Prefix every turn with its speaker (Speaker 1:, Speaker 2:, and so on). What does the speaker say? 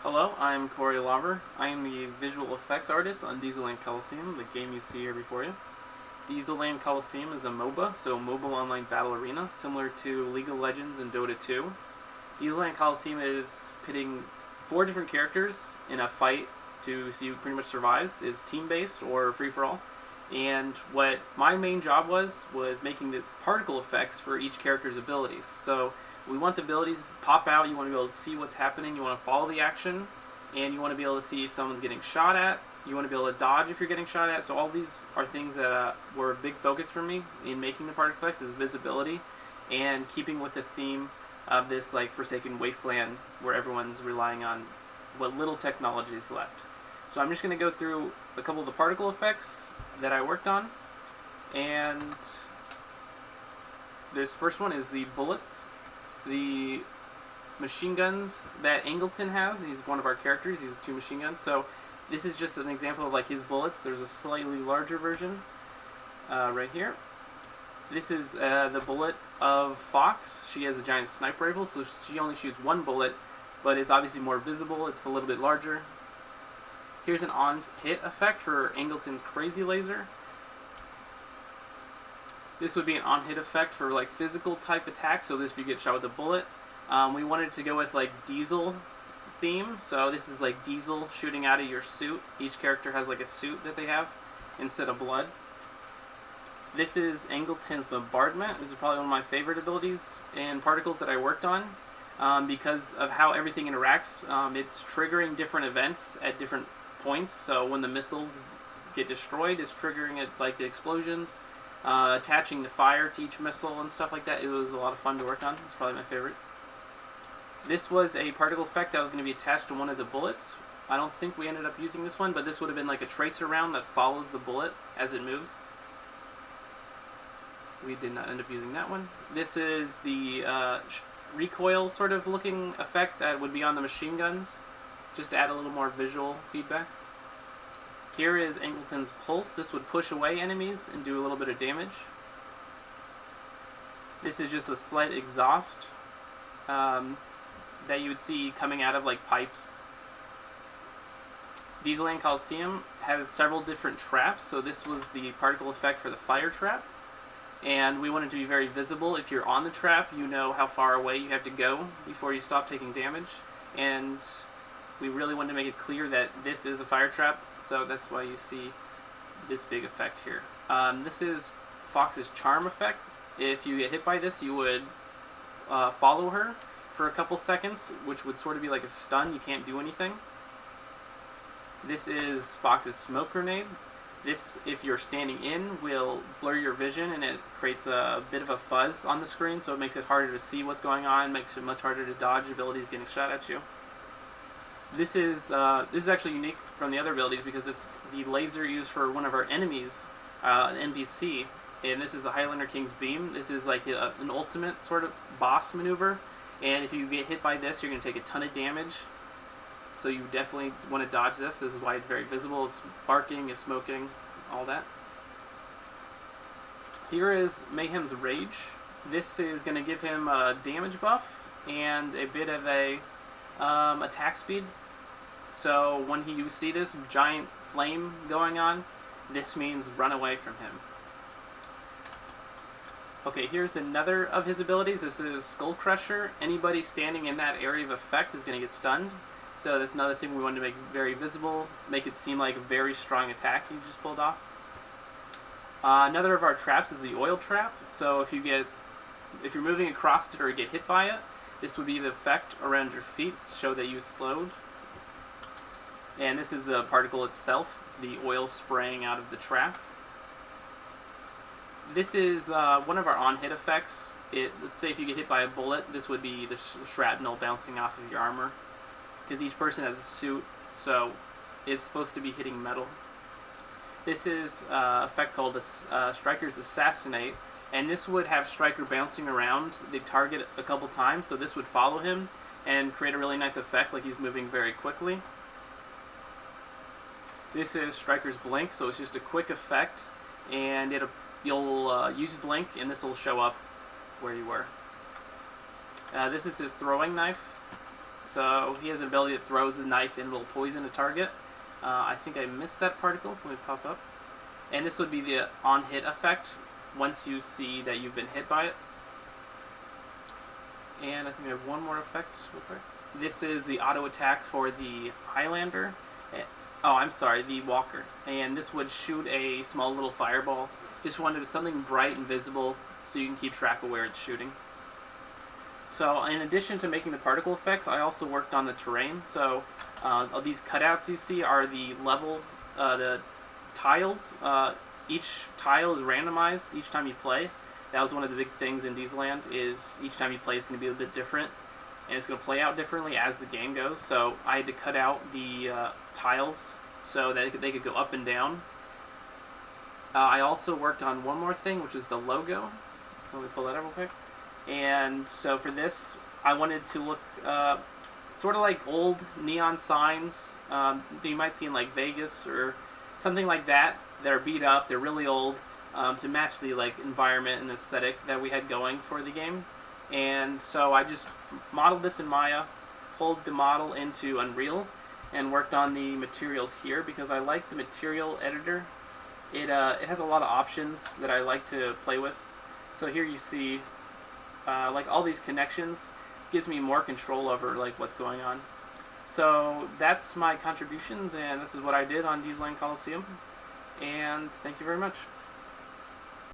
Speaker 1: Hello, I'm Corey Lauber. I am the visual effects artist on Dieseland Colosseum, the game you see here before you. Dieseland Colosseum is a MOBA, so Mobile Online Battle Arena, similar to League of Legends and Dota 2. Dieseland Colosseum is pitting 4 different characters in a fight to see who pretty much survives. It's team-based or free-for-all. And what my main job was making the particle effects for each character's abilities. So we want the abilities to pop out, you want to be able to see what's happening, you want to follow the action, and you want to be able to see if someone's getting shot at, you want to be able to dodge if you're getting shot at. So all these are things that were a big focus for me in making the particle effects, is visibility and keeping with the theme of this like forsaken wasteland where everyone's relying on what little technology is left. So I'm just going to go through a couple of the particle effects that I worked on, and this first one is the bullets. The machine guns that Angleton has, he's one of our characters, he's 2 machine guns, so this is just an example of like his bullets. There's a slightly larger version right here. This is the bullet of Fox. She has a giant sniper rifle, so she only shoots 1 bullet, but it's obviously more visible, it's a little bit larger. Here's an on-hit effect for Angleton's crazy laser. This would be an on-hit effect for like physical type attacks, so this if you get shot with a bullet. We wanted to go with like Diesel theme, so this is like Diesel shooting out of your suit. Each character has like a suit that they have instead of blood. This is Angleton's bombardment. This is probably one of my favorite abilities and particles that I worked on because of how everything interacts. It's triggering different events at different points, so when the missiles get destroyed, it's triggering it like the explosions. Attaching the fire to each missile and stuff like that. It was a lot of fun to work on. It's probably my favorite. This was a particle effect that was going to be attached to one of the bullets. I don't think we ended up using this one, but this would have been like a tracer round that follows the bullet as it moves. We did not end up using that one. This is the recoil sort of looking effect that would be on the machine guns, just to add a little more visual feedback. Here is Angleton's pulse. This would push away enemies and do a little bit of damage. This is just a slight exhaust that you would see coming out of like pipes. Dieseland Colosseum has several different traps, so this was the particle effect for the fire trap. And we wanted to be very visible. If you're on the trap, you know how far away you have to go before you stop taking damage. And we really wanted to make it clear that this is a fire trap. So that's why you see this big effect here. This is Fox's charm effect. If you get hit by this, you would follow her for a couple seconds, which would sort of be like a stun. You can't do anything. This is Fox's smoke grenade. This, if you're standing in, will blur your vision, and it creates a bit of a fuzz on the screen, so it makes it harder to see what's going on, makes it much harder to dodge abilities getting shot at you. This is actually unique from the other abilities because it's the laser used for one of our enemies, an NPC, and this is the Highlander King's Beam. This is like an ultimate sort of boss maneuver, and if you get hit by this, you're going to take a ton of damage. So you definitely want to dodge this. This is why it's very visible. It's barking, it's smoking, all that. Here is Mayhem's Rage. This is going to give him a damage buff and a bit of a attack speed. So when you see this giant flame going on, this means run away from him. Okay, here's another of his abilities. This is Skull Crusher. Anybody standing in that area of effect is going to get stunned. So that's another thing we wanted to make very visible, make it seem like a very strong attack he just pulled off. Another of our traps is the oil trap. So if you're moving across it or get hit by it, this would be the effect around your feet to show that you slowed. And this is the particle itself, the oil spraying out of the trap. This is one of our on-hit effects. Let's say if you get hit by a bullet, this would be the shrapnel bouncing off of your armor. Because each person has a suit, so it's supposed to be hitting metal. This is an effect called Striker's Assassinate, and this would have Striker bouncing around the target a couple times, so this would follow him and create a really nice effect, like he's moving very quickly. This is Striker's Blink, so it's just a quick effect, and you'll use Blink, and this will show up where you were. This is his throwing knife. So he has an ability that throws the knife and will poison a target. I think I missed that particle, so let me pop up. And this would be the on-hit effect once you see that you've been hit by it. And I think we have one more effect real quick. This is the auto attack for the Highlander. Oh, I'm sorry, the Walker. And this would shoot a small little fireball. Just wanted something bright and visible so you can keep track of where it's shooting. So in addition to making the particle effects, I also worked on the terrain. So these cutouts you see are the level, the tiles. Each tile is randomized each time you play. That was one of the big things in Dieseland, is each time you play it's going to be a bit different. And it's going to play out differently as the game goes. So I had to cut out the tiles so that they could go up and down. I also worked on one more thing, which is the logo. Let me pull that up real quick. And so for this, I wanted to look sort of like old neon signs that you might see in like Vegas or something like that are beat up. They're really old, to match the like environment and aesthetic that we had going for the game. And so I just modeled this in Maya, pulled the model into Unreal, and worked on the materials here because I like the material editor. It has a lot of options that I like to play with. So here you see like all these connections. Gives me more control over like what's going on. So that's my contributions, and this is what I did on Dieseland Colosseum. And thank you very much.